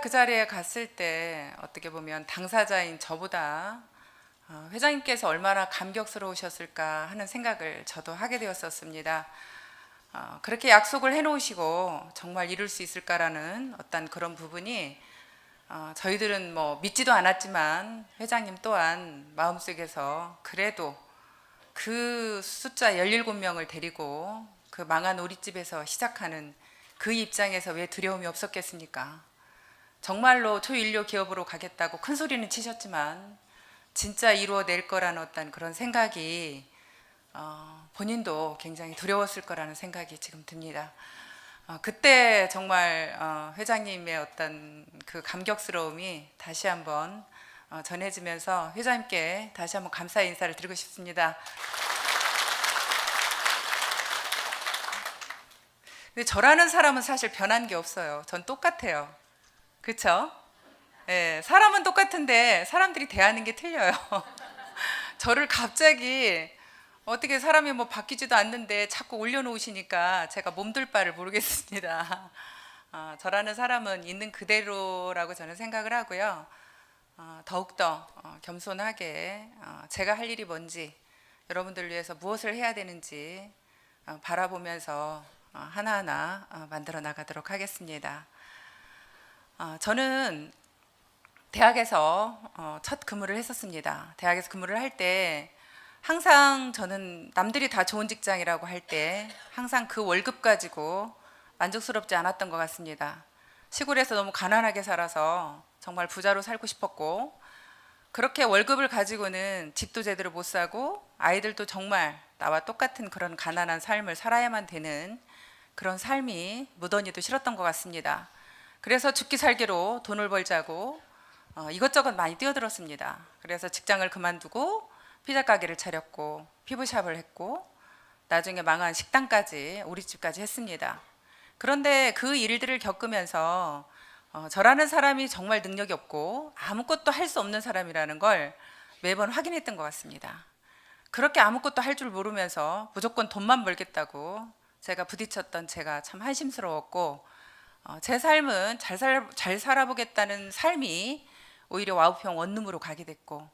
그 자리에 갔을 때 어떻게 보면 당사자인 저보다 회장님께서 얼마나 감격스러우셨을까 하는 생각을 저도 하게 되었었습니다. 그렇게 약속을 해놓으시고 정말 이룰 수 있을까라는 어떤 그런 부분이 저희들은 뭐 믿지도 않았지만 회장님 또한 마음속에서 그래도 그 숫자 17명을 데리고 그 망한 오리집에서 시작하는 그 입장에서 왜 두려움이 없었겠습니까? 정말로 초인류 기업으로 가겠다고 큰 소리는 치셨지만 진짜 이루어낼 거라는 어떤 그런 생각이 본인도 굉장히 두려웠을 거라는 생각이 지금 듭니다. 그때 정말 회장님의 어떤 그 감격스러움이 다시 한번 전해지면서 회장님께 다시 한번 감사의 인사를 드리고 싶습니다. 근데 저라는 사람은 사실 변한 게 없어요. 전 똑같아요. 그렇죠? 예, 사람은 똑같은데 사람들이 대하는 게 틀려요. 저를 갑자기 어떻게 사람이 뭐 바뀌지도 않는데 자꾸 올려놓으시니까 제가 몸둘 바를 모르겠습니다. 저라는 사람은 있는 그대로라고 저는 생각을 하고요. 더욱더 겸손하게 제가 할 일이 뭔지, 여러분들을 위해서 무엇을 해야 되는지 바라보면서 하나하나 만들어 나가도록 하겠습니다. 저는 대학에서 첫 근무를 했었습니다. 대학에서 근무를 할 때 항상 저는 남들이 다 좋은 직장이라고 할 때 항상 그 월급 가지고 만족스럽지 않았던 것 같습니다. 시골에서 너무 가난하게 살아서 정말 부자로 살고 싶었고, 그렇게 월급을 가지고는 집도 제대로 못 사고 아이들도 정말 나와 똑같은 그런 가난한 삶을 살아야만 되는 그런 삶이 무던히도 싫었던 것 같습니다. 그래서 죽기 살기로 돈을 벌자고 이것저것 많이 뛰어들었습니다. 그래서 직장을 그만두고 피자 가게를 차렸고 피부샵을 했고 나중에 망한 식당까지 오리집까지 했습니다. 그런데 그 일들을 겪으면서 저라는 사람이 정말 능력이 없고 아무것도 할 수 없는 사람이라는 걸 매번 확인했던 것 같습니다. 그렇게 아무것도 할 줄 모르면서 무조건 돈만 벌겠다고 제가 부딪혔던 제가 참 한심스러웠고, 제 삶은 잘 살아보겠다는 삶이 오히려 와우평 원룸으로 가게 됐고,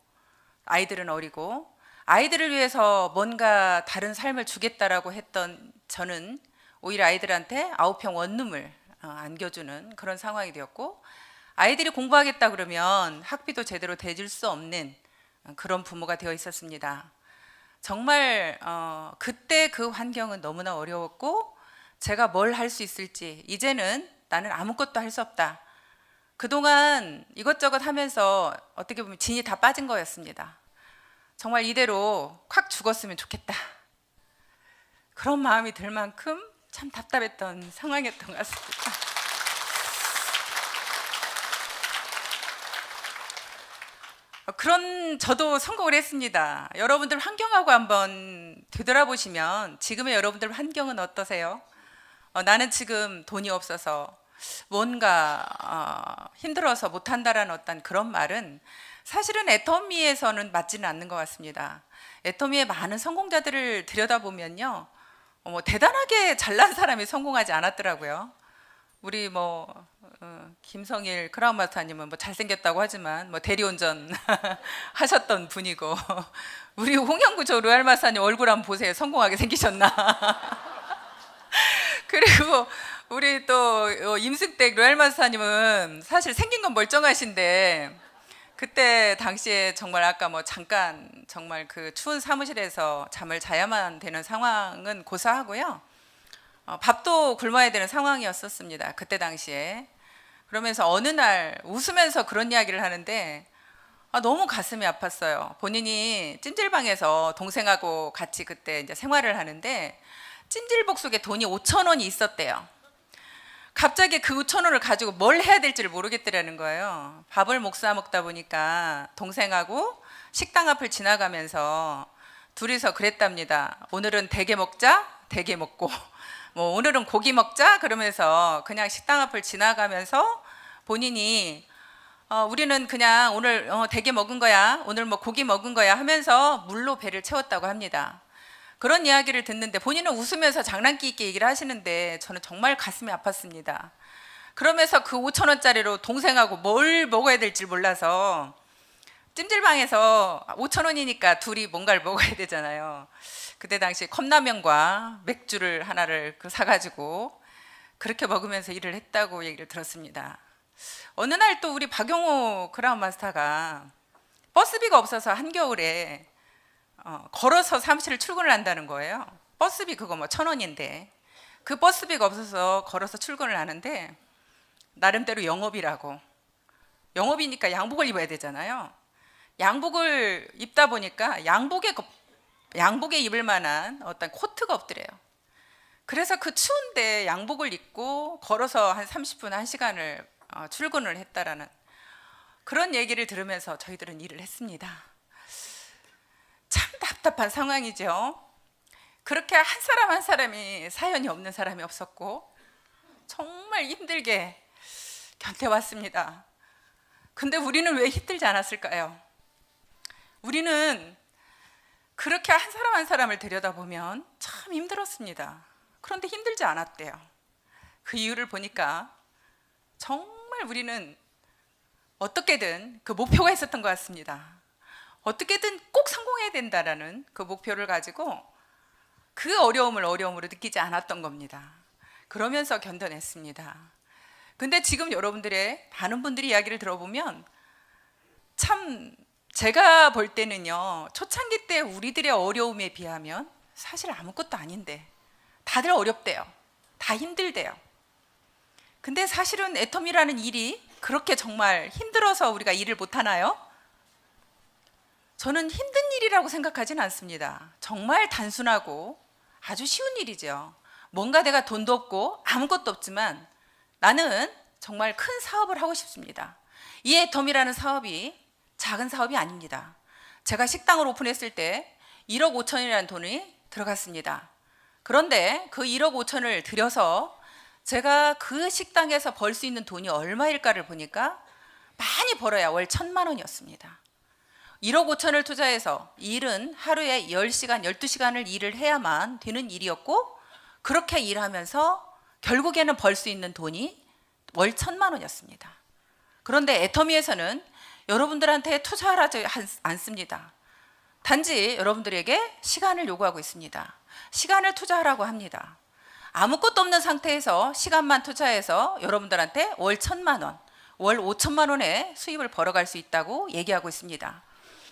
아이들은 어리고 아이들을 위해서 뭔가 다른 삶을 주겠다라고 했던 저는 오히려 아이들한테 아우평 원룸을 안겨주는 그런 상황이 되었고, 아이들이 공부하겠다 그러면 학비도 제대로 대줄 수 없는 그런 부모가 되어 있었습니다. 정말 그때 그 환경은 너무나 어려웠고, 제가 뭘 할 수 있을지, 이제는 나는 아무것도 할 수 없다. 그동안 이것저것 하면서 어떻게 보면 진이 다 빠진 거였습니다. 정말 이대로 콱 죽었으면 좋겠다. 그런 마음이 들 만큼 참 답답했던 상황이었던 것 같습니다. 그런 저도 성공을 했습니다. 여러분들 환경하고 한번 되돌아보시면 지금의 여러분들 환경은 어떠세요? 나는 지금 돈이 없어서 뭔가 힘들어서 못한다라는 어떤 그런 말은 사실은 애터미에서는 맞지는 않는 것 같습니다. 애터미의 많은 성공자들을 들여다보면요, 대단하게 잘난 사람이 성공하지 않았더라고요. 우리 김성일 크라운 마스터님은 잘생겼다고 하지만 대리운전 하셨던 분이고, 우리 홍영구 저 로얄 마스터님 얼굴 한번 보세요. 성공하게 생기셨나? 그리고 우리 또 임승택 로얄 마스터님은 사실 생긴 건 멀쩡하신데 그때 당시에 정말 아까 잠깐 정말 그 추운 사무실에서 잠을 자야만 되는 상황은 고사하고요. 밥도 굶어야 되는 상황이었었습니다. 그때 당시에. 그러면서 어느 날 웃으면서 그런 이야기를 하는데 너무 가슴이 아팠어요. 본인이 찜질방에서 동생하고 같이 그때 이제 생활을 하는데 찜질복 속에 돈이 5천 원이 있었대요. 갑자기 그 5천 원을 가지고 뭘 해야 될지를 모르겠더라는 거예요. 밥을 못 사 먹다 보니까 동생하고 식당 앞을 지나가면서 둘이서 그랬답니다. 오늘은 대게 먹자, 대게 먹고 오늘은 고기 먹자 그러면서 그냥 식당 앞을 지나가면서 본인이 우리는 그냥 오늘 대게 먹은 거야, 오늘 고기 먹은 거야 하면서 물로 배를 채웠다고 합니다. 그런 이야기를 듣는데 본인은 웃으면서 장난기 있게 얘기를 하시는데 저는 정말 가슴이 아팠습니다. 그러면서 그 5천 원짜리로 동생하고 뭘 먹어야 될지 몰라서 찜질방에서 5천 원이니까 둘이 뭔가를 먹어야 되잖아요. 그때 당시 컵라면과 맥주를 하나를 사가지고 그렇게 먹으면서 일을 했다고 얘기를 들었습니다. 어느 날 또 우리 박용호 크라운 마스터가 버스비가 없어서 한겨울에 걸어서 사무실을 출근을 한다는 거예요. 버스비 그거 뭐 1,000원인데 그 버스비가 없어서 걸어서 출근을 하는데 나름대로 영업이라고, 영업이니까 양복을 입어야 되잖아요. 양복을 입다 보니까 양복에 입을 만한 어떤 코트가 없더래요. 그래서 그 추운데 양복을 입고 걸어서 한 30분, 1시간을 출근을 했다라는 그런 얘기를 들으면서 저희들은 일을 했습니다. 참 답답한 상황이죠. 그렇게 한 사람 한 사람이 사연이 없는 사람이 없었고 정말 힘들게 견뎌왔습니다. 근데 우리는 왜 힘들지 않았을까요? 우리는 그렇게 한 사람 한 사람을 들여다보면 참 힘들었습니다. 그런데 힘들지 않았대요. 그 이유를 보니까 정말 우리는 어떻게든 그 목표가 있었던 것 같습니다. 어떻게든 꼭 성공해야 된다라는 그 목표를 가지고 그 어려움을 어려움으로 느끼지 않았던 겁니다. 그러면서 견뎌냈습니다. 근데 지금 여러분들의 많은 분들이 이야기를 들어보면 참 제가 볼 때는요, 초창기 때 우리들의 어려움에 비하면 사실 아무것도 아닌데 다들 어렵대요. 다 힘들대요. 근데 사실은 애텀이라는 일이 그렇게 정말 힘들어서 우리가 일을 못하나요? 저는 힘든 일이라고 생각하지는 않습니다. 정말 단순하고 아주 쉬운 일이죠. 뭔가 내가 돈도 없고 아무것도 없지만 나는 정말 큰 사업을 하고 싶습니다. 이 애텀이라는 사업이 작은 사업이 아닙니다. 제가 식당을 오픈했을 때 1억 5천이라는 돈이 들어갔습니다. 그런데 그 1억 5천을 들여서 제가 그 식당에서 벌 수 있는 돈이 얼마일까를 보니까 많이 벌어야 월 1,000만 원이었습니다. 1억 5천을 투자해서 일은 하루에 10시간, 12시간을 일을 해야만 되는 일이었고 그렇게 일하면서 결국에는 벌 수 있는 돈이 월 1,000만 원이었습니다. 그런데 애터미에서는 여러분들한테 투자하지 않습니다. 단지 여러분들에게 시간을 요구하고 있습니다. 시간을 투자하라고 합니다. 아무것도 없는 상태에서 시간만 투자해서 여러분들한테 월 1,000만 원, 월 5천만 원의 수입을 벌어갈 수 있다고 얘기하고 있습니다.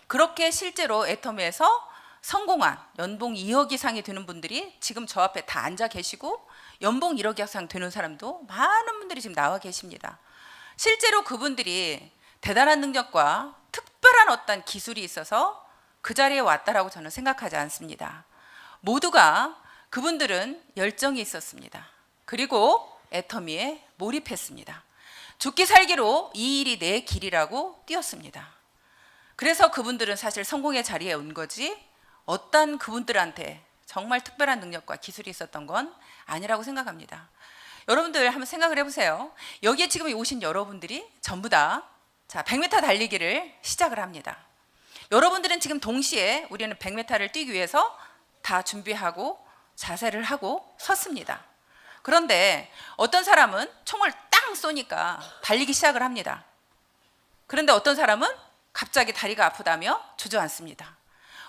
그렇게 실제로 애터미에서 성공한 연봉 2억 이상이 되는 분들이 지금 저 앞에 다 앉아 계시고 연봉 1억 이상 되는 사람도 많은 분들이 지금 나와 계십니다. 실제로 그분들이 대단한 능력과 특별한 어떤 기술이 있어서 그 자리에 왔다라고 저는 생각하지 않습니다. 모두가 그분들은 열정이 있었습니다. 그리고 애터미에 몰입했습니다. 죽기 살기로 이 일이 내 길이라고 뛰었습니다. 그래서 그분들은 사실 성공의 자리에 온 거지 어떤 그분들한테 정말 특별한 능력과 기술이 있었던 건 아니라고 생각합니다. 여러분들 한번 생각을 해보세요. 여기에 지금 오신 여러분들이 전부 다 100m 달리기를 시작을 합니다. 여러분들은 지금 동시에 우리는 100m를 뛰기 위해서 다 준비하고 자세를 하고 섰습니다. 그런데 어떤 사람은 총을 땅 쏘니까 달리기 시작을 합니다. 그런데 어떤 사람은 갑자기 다리가 아프다며 주저앉습니다.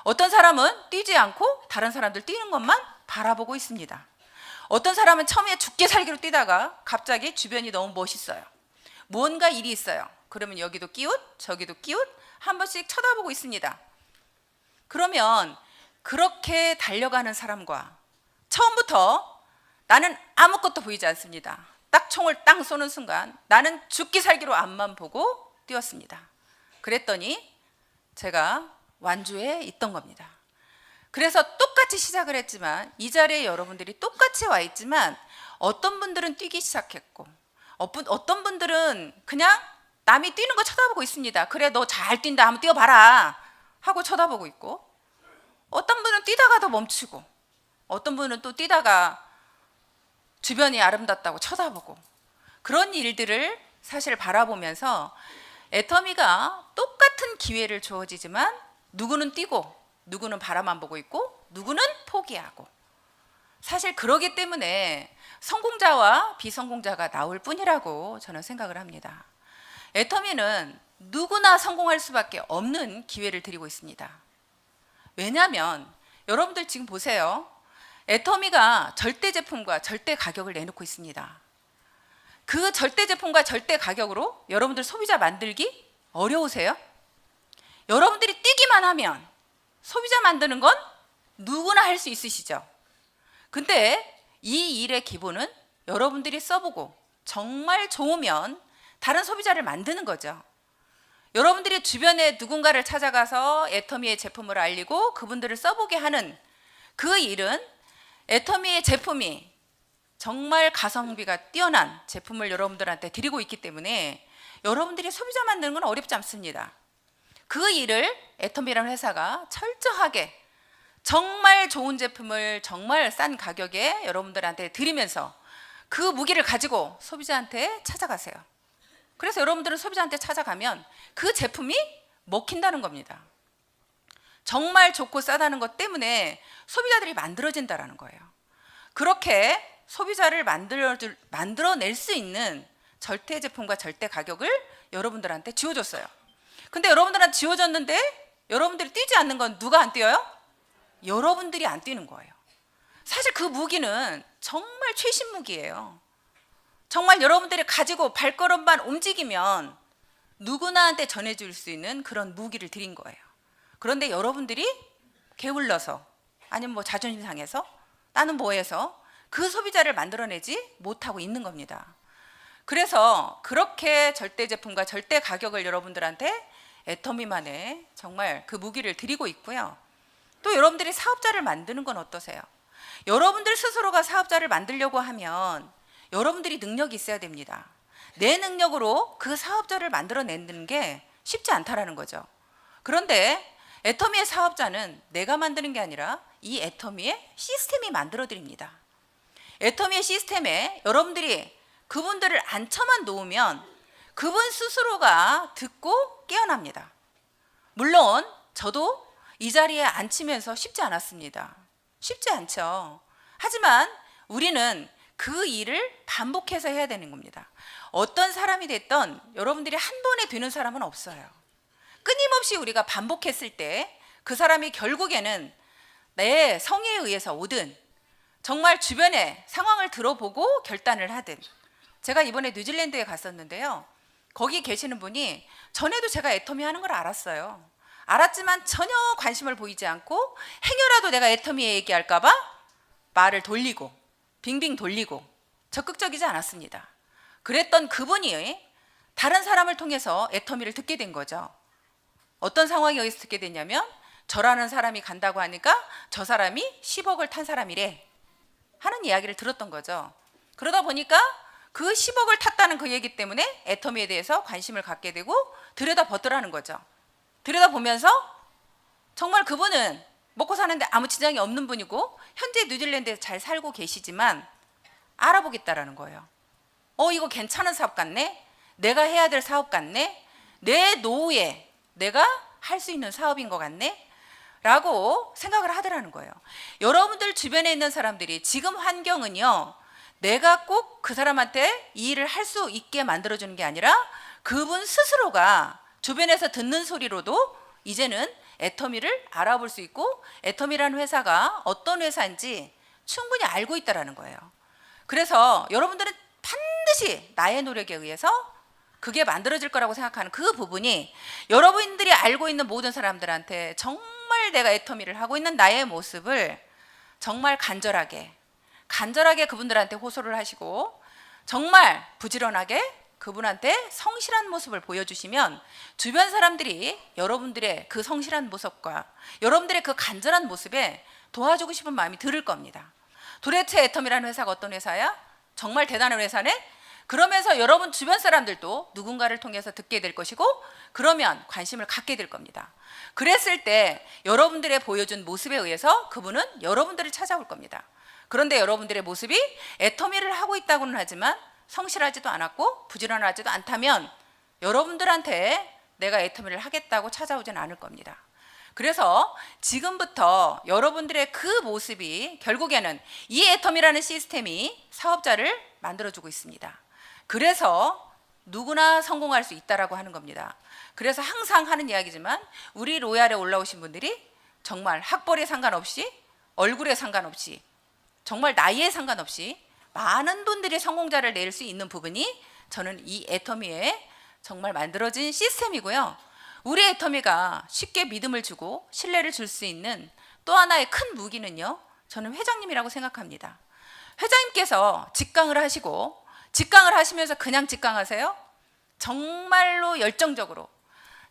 어떤 사람은 뛰지 않고 다른 사람들 뛰는 것만 바라보고 있습니다. 어떤 사람은 처음에 죽게 살기로 뛰다가 갑자기 주변이 너무 멋있어요. 무언가 일이 있어요. 그러면 여기도 끼웃 저기도 끼웃 한 번씩 쳐다보고 있습니다. 그러면 그렇게 달려가는 사람과 처음부터 나는 아무것도 보이지 않습니다. 딱 총을 땅 쏘는 순간 나는 죽기 살기로 앞만 보고 뛰었습니다. 그랬더니 제가 완주에 있던 겁니다. 그래서 똑같이 시작을 했지만 이 자리에 여러분들이 똑같이 와 있지만 어떤 분들은 뛰기 시작했고 어떤 분들은 그냥 남이 뛰는 거 쳐다보고 있습니다. 그래 너 잘 뛴다 한번 뛰어봐라 하고 쳐다보고 있고 어떤 분은 뛰다가도 멈추고 어떤 분은 또 뛰다가 주변이 아름답다고 쳐다보고 그런 일들을 사실 바라보면서 애터미가 똑같은 기회를 주어지지만 누구는 뛰고 누구는 바라만 보고 있고 누구는 포기하고 사실 그러기 때문에 성공자와 비성공자가 나올 뿐이라고 저는 생각을 합니다. 애터미는 누구나 성공할 수밖에 없는 기회를 드리고 있습니다. 왜냐하면 여러분들 지금 보세요. 애터미가 절대 제품과 절대 가격을 내놓고 있습니다. 그 절대 제품과 절대 가격으로 여러분들 소비자 만들기 어려우세요? 여러분들이 뛰기만 하면 소비자 만드는 건 누구나 할 수 있으시죠? 근데 이 일의 기본은 여러분들이 써보고 정말 좋으면 다른 소비자를 만드는 거죠. 여러분들이 주변에 누군가를 찾아가서 애터미의 제품을 알리고 그분들을 써보게 하는 그 일은 애터미의 제품이 정말 가성비가 뛰어난 제품을 여러분들한테 드리고 있기 때문에 여러분들이 소비자 만드는 건 어렵지 않습니다. 그 일을 애터미라는 회사가 철저하게 정말 좋은 제품을 정말 싼 가격에 여러분들한테 드리면서 그 무기를 가지고 소비자한테 찾아가세요. 그래서 여러분들은 소비자한테 찾아가면 그 제품이 먹힌다는 겁니다. 정말 좋고 싸다는 것 때문에 소비자들이 만들어진다는 거예요. 그렇게 소비자를 만들어낼 수 있는 절대 제품과 절대 가격을 여러분들한테 지어줬어요. 근데 여러분들한테 지어줬는데 여러분들이 뛰지 않는 건 누가 안 뛰어요? 여러분들이 안 뛰는 거예요. 사실 그 무기는 정말 최신 무기예요. 정말 여러분들이 가지고 발걸음만 움직이면 누구나한테 전해줄 수 있는 그런 무기를 드린 거예요. 그런데 여러분들이 게을러서 아니면 뭐 자존심 상해서 나는 뭐해서 그 소비자를 만들어내지 못하고 있는 겁니다. 그래서 그렇게 절대 제품과 절대 가격을 여러분들한테 애터미만의 정말 그 무기를 드리고 있고요. 또 여러분들이 사업자를 만드는 건 어떠세요? 여러분들 스스로가 사업자를 만들려고 하면 여러분들이 능력이 있어야 됩니다. 내 능력으로 그 사업자를 만들어내는 게 쉽지 않다라는 거죠. 그런데 애터미의 사업자는 내가 만드는 게 아니라 이 애터미의 시스템이 만들어 드립니다. 애터미의 시스템에 여러분들이 그분들을 앉혀만 놓으면 그분 스스로가 듣고 깨어납니다. 물론 저도 이 자리에 앉히면서 쉽지 않았습니다. 쉽지 않죠. 하지만 우리는 그 일을 반복해서 해야 되는 겁니다. 어떤 사람이 됐던 여러분들이 한 번에 되는 사람은 없어요. 끊임없이 우리가 반복했을 때 그 사람이 결국에는 내 성의에 의해서 오든 정말 주변의 상황을 들어보고 결단을 하든. 제가 이번에 뉴질랜드에 갔었는데요. 거기 계시는 분이 전에도 제가 애터미 하는 걸 알았어요. 알았지만 전혀 관심을 보이지 않고 행여라도 내가 애터미 얘기할까 봐 말을 돌리고 빙빙 돌리고 적극적이지 않았습니다. 그랬던 그분이 다른 사람을 통해서 애터미를 듣게 된 거죠. 어떤 상황에 의해서 듣게 됐냐면 저라는 사람이 간다고 하니까 저 사람이 10억을 탄 사람이래 하는 이야기를 들었던 거죠. 그러다 보니까 그 10억을 탔다는 그 얘기 때문에 애터미에 대해서 관심을 갖게 되고 들여다보더라는 거죠. 들여다보면서 정말 그분은 먹고 사는데 아무 지장이 없는 분이고 현재 뉴질랜드에 잘 살고 계시지만 알아보겠다라는 거예요. 이거 괜찮은 사업 같네? 내가 해야 될 사업 같네? 내 노후에 내가 할 수 있는 사업인 것 같네? 라고 생각을 하더라는 거예요. 여러분들 주변에 있는 사람들이 지금 환경은요, 내가 꼭 그 사람한테 이 일을 할 수 있게 만들어주는 게 아니라 그분 스스로가 주변에서 듣는 소리로도 이제는 애터미를 알아볼 수 있고 애터미라는 회사가 어떤 회사인지 충분히 알고 있다는 거예요. 그래서 여러분들은 반드시 나의 노력에 의해서 그게 만들어질 거라고 생각하는 그 부분이 여러분들이 알고 있는 모든 사람들한테 정말 내가 애터미를 하고 있는 나의 모습을 정말 간절하게 그분들한테 호소를 하시고 정말 부지런하게 그분한테 성실한 모습을 보여주시면 주변 사람들이 여러분들의 그 성실한 모습과 여러분들의 그 간절한 모습에 도와주고 싶은 마음이 들을 겁니다. 도대체 애터미라는 회사가 어떤 회사야? 정말 대단한 회사네? 그러면서 여러분 주변 사람들도 누군가를 통해서 듣게 될 것이고 그러면 관심을 갖게 될 겁니다. 그랬을 때 여러분들의 보여준 모습에 의해서 그분은 여러분들을 찾아올 겁니다. 그런데 여러분들의 모습이 애터미를 하고 있다고는 하지만 성실하지도 않았고 부지런하지도 않다면 여러분들한테 내가 애터미를 하겠다고 찾아오진 않을 겁니다. 그래서 지금부터 여러분들의 그 모습이 결국에는 이 애텀이라는 시스템이 사업자를 만들어주고 있습니다. 그래서 누구나 성공할 수 있다라고 하는 겁니다. 그래서 항상 하는 이야기지만 우리 로얄에 올라오신 분들이 정말 학벌에 상관없이, 얼굴에 상관없이, 정말 나이에 상관없이 많은 분들이 성공자를 낼 수 있는 부분이 저는 이 애터미에 정말 만들어진 시스템이고요. 우리 애터미가 쉽게 믿음을 주고 신뢰를 줄 수 있는 또 하나의 큰 무기는요, 저는 회장님이라고 생각합니다. 회장님께서 직강을 하시고, 직강을 하시면서 그냥 직강하세요? 정말로 열정적으로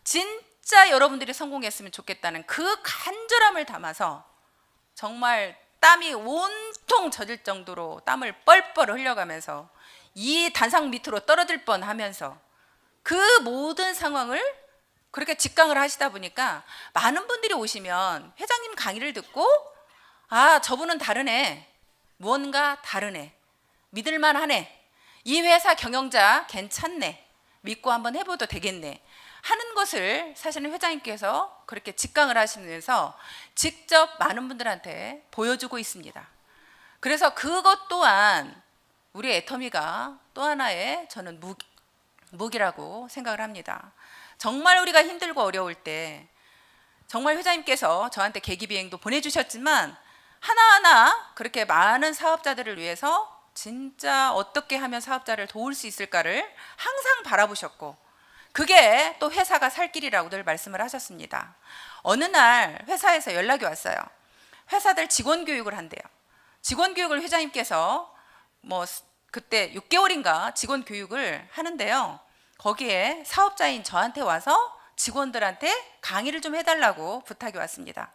진짜 여러분들이 성공했으면 좋겠다는 그 간절함을 담아서 정말 땀이 온통 젖을 정도로 땀을 뻘뻘 흘려가면서 이 단상 밑으로 떨어질 뻔하면서 그 모든 상황을 그렇게 직강을 하시다 보니까 많은 분들이 오시면 회장님 강의를 듣고, 아, 저분은 다르네, 무언가 다르네, 믿을만하네, 이 회사 경영자 괜찮네, 믿고 한번 해봐도 되겠네 하는 것을 사실은 회장님께서 그렇게 직강을 하시면서 직접 많은 분들한테 보여주고 있습니다. 그래서 그것 또한 우리 애터미가 또 하나의 저는 무기라고 생각을 합니다. 정말 우리가 힘들고 어려울 때 정말 회장님께서 저한테 계기비행도 보내주셨지만 하나하나 그렇게 많은 사업자들을 위해서 진짜 어떻게 하면 사업자를 도울 수 있을까를 항상 바라보셨고, 그게 또 회사가 살 길이라고 늘 말씀을 하셨습니다. 어느 날 회사에서 연락이 왔어요. 회사들 직원 교육을 한대요. 직원 교육을 회장님께서 그때 6개월인가 직원 교육을 하는데요. 거기에 사업자인 저한테 와서 직원들한테 강의를 좀 해달라고 부탁이 왔습니다.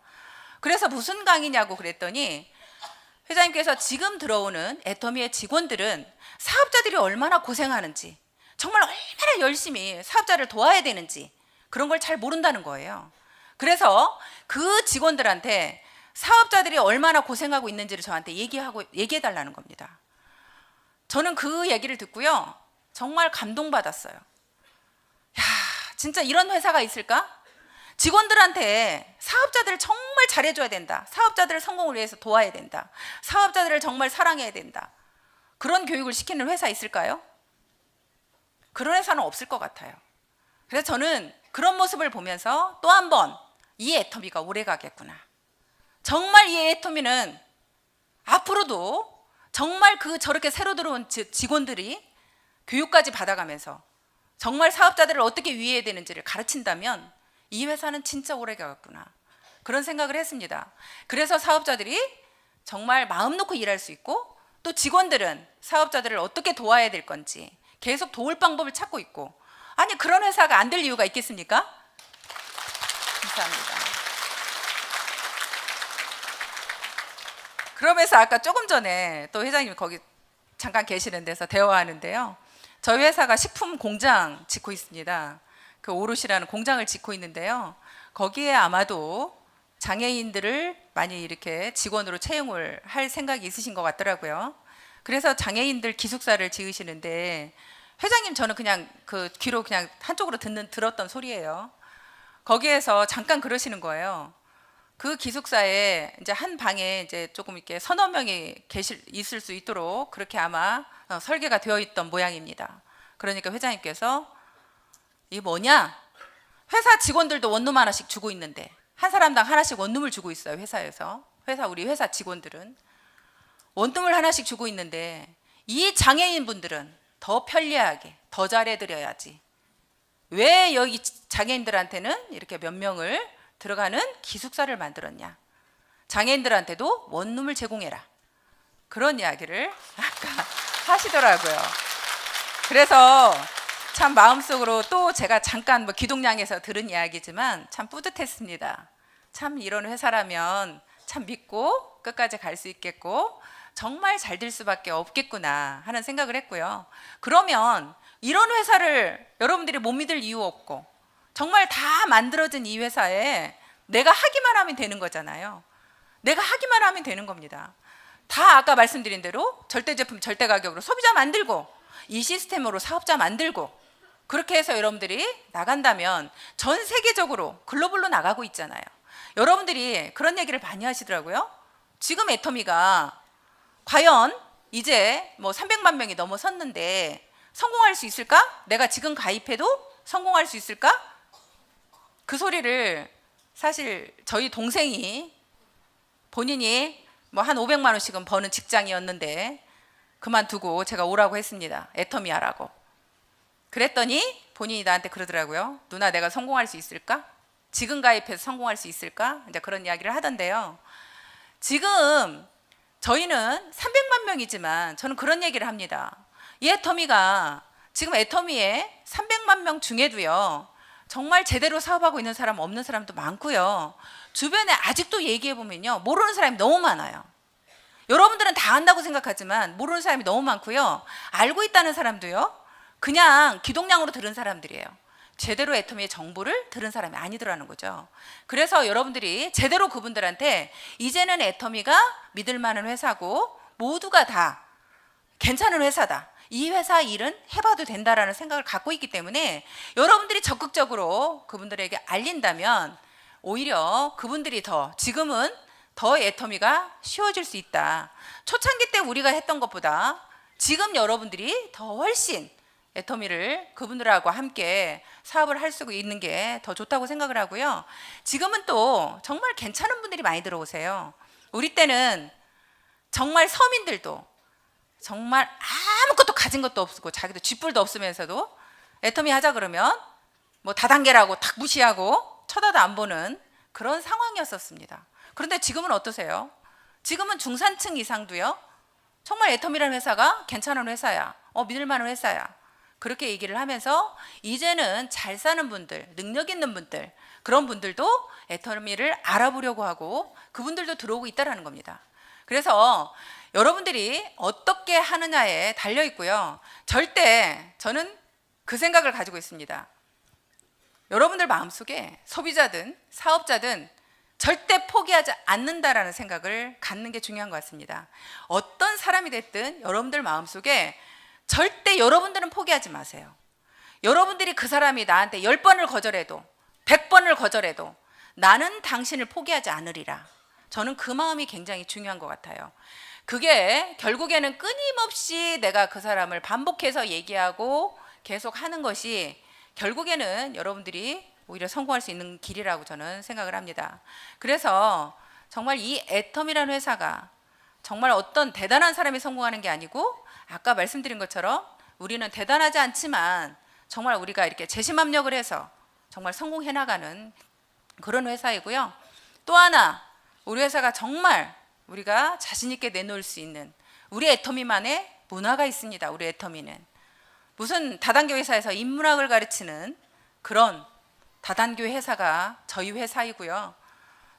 그래서 무슨 강의냐고 그랬더니 회장님께서 지금 들어오는 애터미의 직원들은 사업자들이 얼마나 고생하는지, 정말 얼마나 열심히 사업자를 도와야 되는지 그런 걸 잘 모른다는 거예요. 그래서 그 직원들한테 사업자들이 얼마나 고생하고 있는지를 저한테 얘기해 달라는 겁니다. 저는 그 얘기를 듣고요, 정말 감동받았어요. 야, 진짜 이런 회사가 있을까? 직원들한테 사업자들을 정말 잘해줘야 된다, 사업자들을 성공을 위해서 도와야 된다, 사업자들을 정말 사랑해야 된다, 그런 교육을 시키는 회사 있을까요? 그런 회사는 없을 것 같아요. 그래서 저는 그런 모습을 보면서 또 한 번 이 애터미가 오래 가겠구나, 정말 이 애터미는 앞으로도 정말 저렇게 새로 들어온 직원들이 교육까지 받아가면서 정말 사업자들을 어떻게 위해야 되는지를 가르친다면 이 회사는 진짜 오래 가겠구나, 그런 생각을 했습니다. 그래서 사업자들이 정말 마음 놓고 일할 수 있고, 또 직원들은 사업자들을 어떻게 도와야 될 건지 계속 도울 방법을 찾고 있고, 아니 그런 회사가 안 될 이유가 있겠습니까? 감사합니다. 그러면서 아까 조금 전에 또 회장님이 거기 잠깐 계시는 데서 대화하는데요, 저희 회사가 식품 공장 짓고 있습니다. 그 오롯이라는 공장을 짓고 있는데요, 거기에 아마도 장애인들을 많이 이렇게 직원으로 채용을 할 생각이 있으신 것 같더라고요. 그래서 장애인들 기숙사를 지으시는데, 회장님 저는 그냥 그 귀로 그냥 한쪽으로 들었던 소리예요. 거기에서 잠깐 그러시는 거예요. 그 기숙사에 이제 한 방에 이제 조금 이렇게 서너 명이 있을 수 있도록 그렇게 아마 설계가 되어 있던 모양입니다. 그러니까 회장님께서 이게 뭐냐? 회사 직원들도 원룸 하나씩 주고 있는데, 한 사람당 하나씩 원룸을 주고 있어요. 회사에서. 우리 회사 직원들은 원룸을 하나씩 주고 있는데, 이 장애인 분들은 더 편리하게 더 잘해드려야지, 왜 여기 장애인들한테는 이렇게 몇 명을 들어가는 기숙사를 만들었냐, 장애인들한테도 원룸을 제공해라, 그런 이야기를 아까 하시더라고요. 그래서 참 마음속으로 또 제가 잠깐 기동량에서 들은 이야기지만 참 뿌듯했습니다. 참 이런 회사라면 참 믿고 끝까지 갈 수 있겠고 정말 잘 될 수밖에 없겠구나 하는 생각을 했고요. 그러면 이런 회사를 여러분들이 못 믿을 이유 없고, 정말 다 만들어진 이 회사에 내가 하기만 하면 되는 거잖아요. 내가 하기만 하면 되는 겁니다. 다 아까 말씀드린 대로 절대 제품 절대 가격으로 소비자 만들고, 이 시스템으로 사업자 만들고, 그렇게 해서 여러분들이 나간다면 전 세계적으로 글로벌로 나가고 있잖아요. 여러분들이 그런 얘기를 많이 하시더라고요. 지금 애터미가 과연 이제 뭐 300만 명이 넘어섰는데 성공할 수 있을까? 내가 지금 가입해도 성공할 수 있을까? 그 소리를 사실 저희 동생이 본인이 뭐 한 500만 원씩은 버는 직장이었는데 그만두고 제가 오라고 했습니다. 애터미 하라고. 그랬더니 본인이 나한테 그러더라고요. 누나, 내가 성공할 수 있을까? 지금 가입해서 성공할 수 있을까? 이제 그런 이야기를 하던데요. 지금 저희는 300만 명이지만 저는 그런 얘기를 합니다. 이 애터미가 지금 애터미에 300만 명 중에도요, 정말 제대로 사업하고 있는 사람 없는 사람도 많고요. 주변에 아직도 얘기해 보면요, 모르는 사람이 너무 많아요. 여러분들은 다 안다고 생각하지만 모르는 사람이 너무 많고요. 알고 있다는 사람도요, 그냥 기동량으로 들은 사람들이에요. 제대로 애터미의 정보를 들은 사람이 아니더라는 거죠. 그래서 여러분들이 제대로 그분들한테 이제는 애터미가 믿을 만한 회사고 모두가 다 괜찮은 회사다, 이 회사 일은 해봐도 된다라는 생각을 갖고 있기 때문에 여러분들이 적극적으로 그분들에게 알린다면 오히려 그분들이 지금은 더 애터미가 쉬워질 수 있다. 초창기 때 우리가 했던 것보다 지금 여러분들이 더 훨씬 애터미를 그분들하고 함께 사업을 할 수 있는 게 더 좋다고 생각을 하고요. 지금은 또 정말 괜찮은 분들이 많이 들어오세요. 우리 때는 정말 서민들도 정말 아무것도 가진 것도 없고 자기도 쥐뿔도 없으면서도 애터미 하자 그러면 뭐 다단계라고 탁 무시하고 쳐다도 안 보는 그런 상황이었었습니다. 그런데 지금은 어떠세요? 지금은 중산층 이상도요, 정말 애터미라는 회사가 괜찮은 회사야, 믿을 만한 회사야, 그렇게 얘기를 하면서 이제는 잘 사는 분들, 능력 있는 분들, 그런 분들도 애터미를 알아보려고 하고 그분들도 들어오고 있다는 겁니다. 그래서 여러분들이 어떻게 하느냐에 달려 있고요. 절대 저는 그 생각을 가지고 있습니다. 여러분들 마음속에 소비자든 사업자든 절대 포기하지 않는다라는 생각을 갖는 게 중요한 것 같습니다. 어떤 사람이 됐든 여러분들 마음속에 절대 여러분들은 포기하지 마세요. 여러분들이 그 사람이 나한테 10번을 거절해도 100번을 거절해도 나는 당신을 포기하지 않으리라. 저는 그 마음이 굉장히 중요한 것 같아요. 그게 결국에는 끊임없이 내가 그 사람을 반복해서 얘기하고 계속 하는 것이 결국에는 여러분들이 오히려 성공할 수 있는 길이라고 저는 생각을 합니다. 그래서 정말 이 애터미라는 회사가 정말 어떤 대단한 사람이 성공하는 게 아니고 아까 말씀드린 것처럼 우리는 대단하지 않지만 정말 우리가 이렇게 재심합력을 해서 정말 성공해 나가는 그런 회사이고요. 또 하나, 우리 회사가 정말 우리가 자신 있게 내놓을 수 있는 우리 애터미만의 문화가 있습니다. 우리 애터미는 무슨 다단계 회사에서 인문학을 가르치는 그런 다단계 회사가 저희 회사이고요.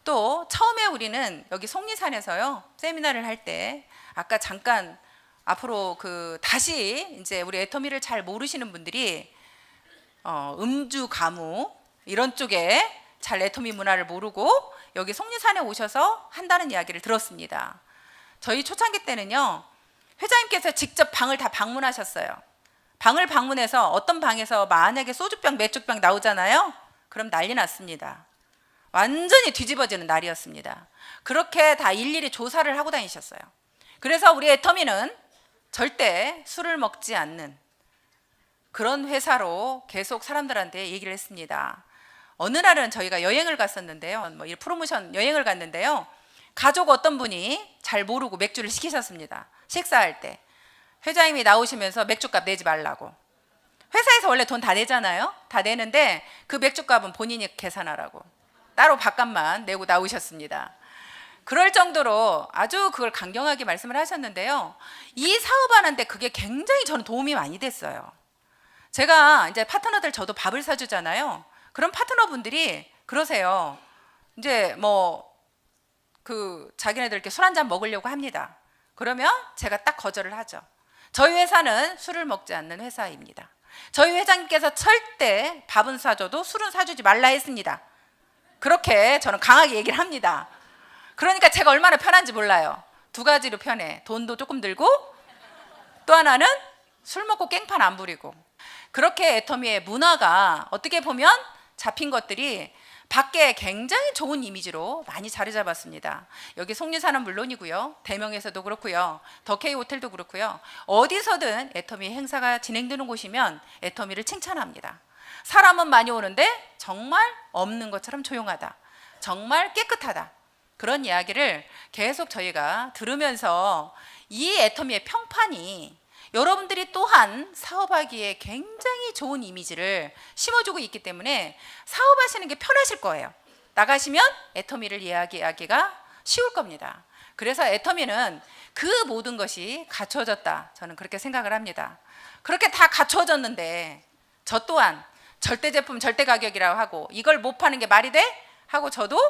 또 처음에 우리는 여기 속리산에서요, 세미나를 할 때 아까 잠깐 앞으로 다시 이제 우리 애터미를 잘 모르시는 분들이 음주 가무 이런 쪽에 잘 애터미 문화를 모르고 여기 속리산에 오셔서 한다는 이야기를 들었습니다. 저희 초창기 때는요, 회장님께서 직접 방을 다 방문하셨어요. 방을 방문해서 어떤 방에서 만약에 소주병, 맥주병 나오잖아요. 그럼 난리 났습니다. 완전히 뒤집어지는 날이었습니다. 그렇게 다 일일이 조사를 하고 다니셨어요. 그래서 우리 애터미는 절대 술을 먹지 않는 그런 회사로 계속 사람들한테 얘기를 했습니다. 어느 날은 저희가 여행을 갔었는데요, 뭐 프로모션 여행을 갔는데요, 가족 어떤 분이 잘 모르고 맥주를 시키셨습니다. 식사할 때 회장님이 나오시면서 맥주값 내지 말라고. 회사에서 원래 돈 다 내잖아요. 다 내는데 그 맥주값은 본인이 계산하라고 따로 밥값만 내고 나오셨습니다. 그럴 정도로 아주 그걸 강경하게 말씀을 하셨는데요, 이 사업하는데 그게 굉장히 저는 도움이 많이 됐어요. 제가 이제 파트너들 저도 밥을 사주잖아요. 그럼 파트너분들이 그러세요. 이제 자기네들 이렇게 술 한잔 먹으려고 합니다. 그러면 제가 딱 거절을 하죠. 저희 회사는 술을 먹지 않는 회사입니다. 저희 회장님께서 절대 밥은 사줘도 술은 사주지 말라 했습니다. 그렇게 저는 강하게 얘기를 합니다. 그러니까 제가 얼마나 편한지 몰라요. 두 가지로 편해. 돈도 조금 들고 또 하나는 술 먹고 깽판 안 부리고. 그렇게 애터미의 문화가 어떻게 보면 잡힌 것들이 밖에 굉장히 좋은 이미지로 많이 자리 잡았습니다. 여기 속리산은 물론이고요, 대명에서도 그렇고요, 더케이 호텔도 그렇고요, 어디서든 애터미 행사가 진행되는 곳이면 애터미를 칭찬합니다. 사람은 많이 오는데 정말 없는 것처럼 조용하다, 정말 깨끗하다, 그런 이야기를 계속 저희가 들으면서 이 애터미의 평판이 여러분들이 또한 사업하기에 굉장히 좋은 이미지를 심어주고 있기 때문에 사업하시는 게 편하실 거예요. 나가시면 애터미를 이야기하기가 쉬울 겁니다. 그래서 애터미는 그 모든 것이 갖춰졌다, 저는 그렇게 생각을 합니다. 그렇게 다 갖춰졌는데 저 또한 절대 제품 절대 가격이라고 하고 이걸 못 파는 게 말이 돼? 하고 저도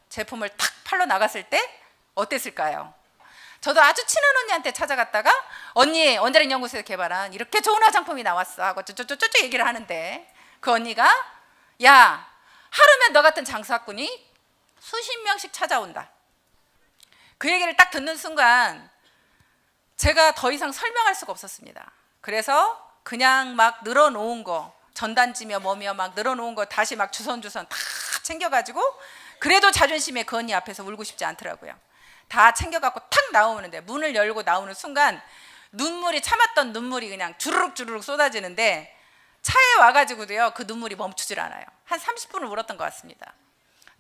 제품을 탁 팔러 나갔을 때 어땠을까요? 저도 아주 친한 언니한테 찾아갔다가 언니, 원자력 연구소에서 개발한 이렇게 좋은 화장품이 나왔어 하고 쪼쪼쪼쪼 얘기를 하는데 그 언니가 야, 하루면 너 같은 장사꾼이 수십 명씩 찾아온다. 그 얘기를 딱 듣는 순간 제가 더 이상 설명할 수가 없었습니다. 그래서 그냥 막 늘어놓은 거, 전단지며 뭐며 막 늘어놓은 거 다시 막 주선주선 다 챙겨가지고, 그래도 자존심에 그 언니 앞에서 울고 싶지 않더라고요. 다 챙겨갖고 탁 나오는데 문을 열고 나오는 순간 눈물이, 참았던 눈물이 그냥 주르륵 주르륵 쏟아지는데 차에 와가지고도요, 그 눈물이 멈추질 않아요. 한 30분을 울었던 것 같습니다.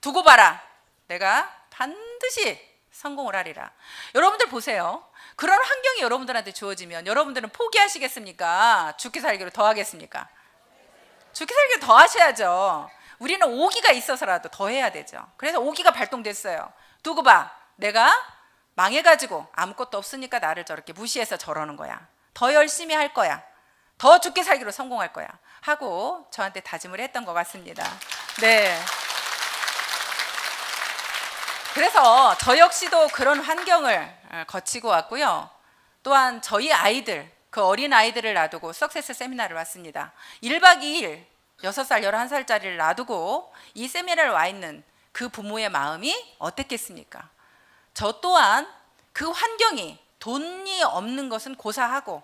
두고 봐라, 내가 반드시 성공을 하리라. 여러분들 보세요. 그런 환경이 여러분들한테 주어지면 여러분들은 포기하시겠습니까? 죽기 살기로 더 하겠습니까? 죽기 살기로 더 하셔야죠. 우리는 오기가 있어서라도 더 해야 되죠. 그래서 오기가 발동됐어요. 두고 봐, 내가 망해가지고 아무것도 없으니까 나를 저렇게 무시해서 저러는 거야. 더 열심히 할 거야. 더 죽기 살기로 성공할 거야 하고 저한테 다짐을 했던 것 같습니다. 네. 그래서 저 역시도 그런 환경을 거치고 왔고요. 또한 저희 아이들, 그 어린 아이들을 놔두고 석세스 세미나를 왔습니다. 1박 2일 6살, 11살짜리를 놔두고 이 세미나를 와 있는 그 부모의 마음이 어땠겠습니까? 저 또한 그 환경이, 돈이 없는 것은 고사하고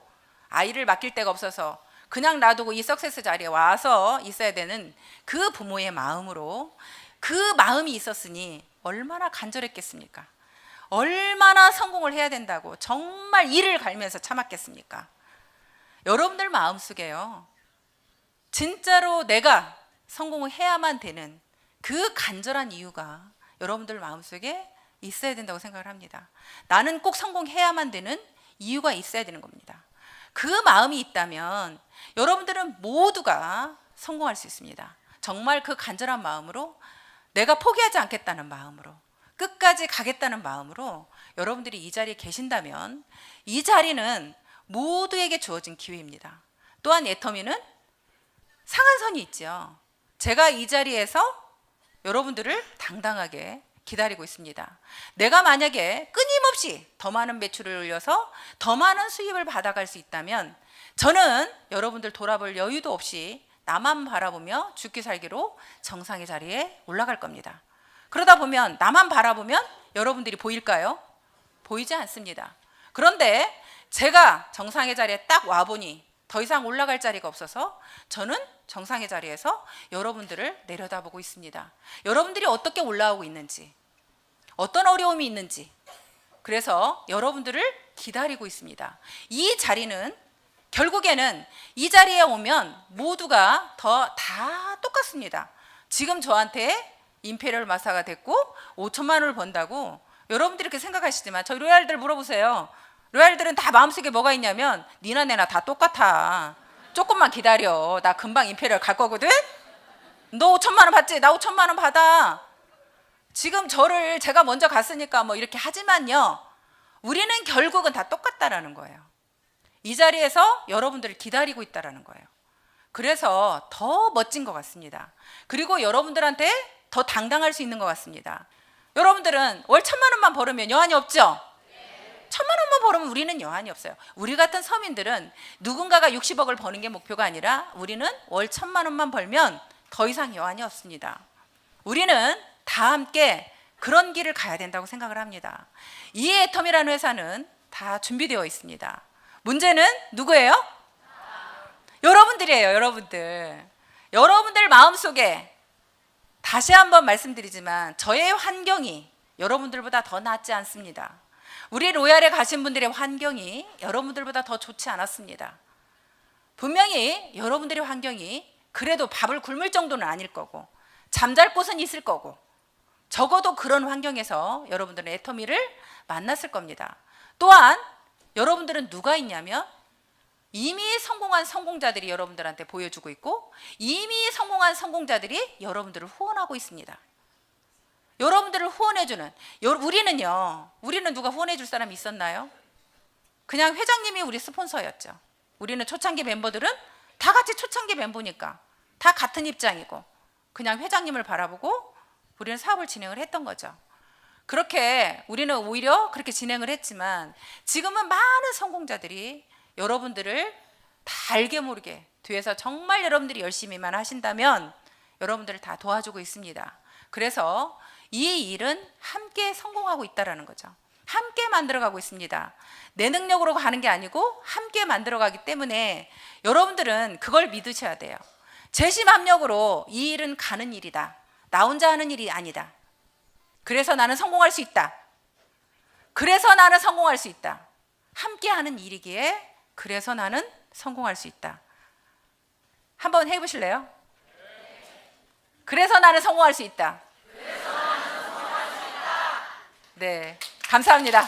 아이를 맡길 데가 없어서 그냥 놔두고 이 석세스 자리에 와서 있어야 되는 그 부모의 마음으로, 그 마음이 있었으니 얼마나 간절했겠습니까? 얼마나 성공을 해야 된다고 정말 이를 갈면서 참았겠습니까? 여러분들 마음속에요, 진짜로 내가 성공을 해야만 되는 그 간절한 이유가 여러분들 마음속에 있어야 된다고 생각을 합니다. 나는 꼭 성공해야만 되는 이유가 있어야 되는 겁니다. 그 마음이 있다면 여러분들은 모두가 성공할 수 있습니다. 정말 그 간절한 마음으로, 내가 포기하지 않겠다는 마음으로, 끝까지 가겠다는 마음으로 여러분들이 이 자리에 계신다면 이 자리는 모두에게 주어진 기회입니다. 또한 애터미는 상한선이 있죠. 제가 이 자리에서 여러분들을 당당하게 기다리고 있습니다. 내가 만약에 끊임없이 더 많은 매출을 올려서 더 많은 수입을 받아갈 수 있다면 저는 여러분들 돌아볼 여유도 없이 나만 바라보며 죽기 살기로 정상의 자리에 올라갈 겁니다. 그러다 보면 나만 바라보면 여러분들이 보일까요? 보이지 않습니다. 그런데 제가 정상의 자리에 딱 와보니 더 이상 올라갈 자리가 없어서 저는 정상의 자리에서 여러분들을 내려다보고 있습니다. 여러분들이 어떻게 올라오고 있는지, 어떤 어려움이 있는지, 그래서 여러분들을 기다리고 있습니다. 이 자리는 결국에는 이 자리에 오면 모두가 다 똑같습니다. 지금 저한테 임페리얼 마사가 됐고 5천만 원을 번다고 여러분들이 이렇게 생각하시지만 저희 로얄들 물어보세요. 로얄들은 다 마음속에 뭐가 있냐면 니나 내나 다 똑같아. 조금만 기다려. 나 금방 임페리얼 갈 거거든. 너 5천만 원 받지? 나 5천만 원 받아. 지금 저를 제가 먼저 갔으니까 뭐 이렇게 하지만요, 우리는 결국은 다 똑같다라는 거예요. 이 자리에서 여러분들을 기다리고 있다라는 거예요. 그래서 더 멋진 것 같습니다. 그리고 여러분들한테 더 당당할 수 있는 것 같습니다. 여러분들은 월 1,000만 원만 벌으면 여한이 없죠? 1,000만 원만 벌으면 우리는 여한이 없어요. 우리 같은 서민들은 누군가가 60억을 버는 게 목표가 아니라 우리는 월 1,000만 원만 벌면 더 이상 여한이 없습니다. 우리는 다 함께 그런 길을 가야 된다고 생각을 합니다. 이 애터미라는 회사는 다 준비되어 있습니다. 문제는 누구예요? 여러분들이에요. 여러분들 마음속에 다시 한번 말씀드리지만 저의 환경이 여러분들보다 더 낫지 않습니다. 우리 로얄에 가신 분들의 환경이 여러분들보다 더 좋지 않았습니다. 분명히 여러분들의 환경이 그래도 밥을 굶을 정도는 아닐 거고 잠잘 곳은 있을 거고 적어도 그런 환경에서 여러분들은 애터미를 만났을 겁니다. 또한 여러분들은 누가 있냐면 이미 성공한 성공자들이 여러분들한테 보여주고 있고 이미 성공한 성공자들이 여러분들을 후원하고 있습니다. 여러분들을 후원해주는, 우리는 누가 후원해줄 사람이 있었나요? 그냥 회장님이 우리 스폰서였죠. 우리는 초창기 멤버들은 다 같이 초창기 멤버니까 다 같은 입장이고 그냥 회장님을 바라보고 우리는 사업을 진행을 했던 거죠. 그렇게 우리는 오히려 그렇게 진행을 했지만 지금은 많은 성공자들이 여러분들을 다 알게 모르게 뒤에서 정말 여러분들이 열심히만 하신다면 여러분들을 다 도와주고 있습니다. 그래서 이 일은 함께 성공하고 있다는 거죠. 함께 만들어가고 있습니다. 내 능력으로 가는 게 아니고 함께 만들어가기 때문에 여러분들은 그걸 믿으셔야 돼요. 재심합력으로 이 일은 가는 일이다. 나 혼자 하는 일이 아니다. 그래서 나는 성공할 수 있다. 그래서 나는 성공할 수 있다. 함께 하는 일이기에 그래서 나는 성공할 수 있다. 한번 해보실래요? 그래서 나는 성공할 수 있다. 네, 감사합니다.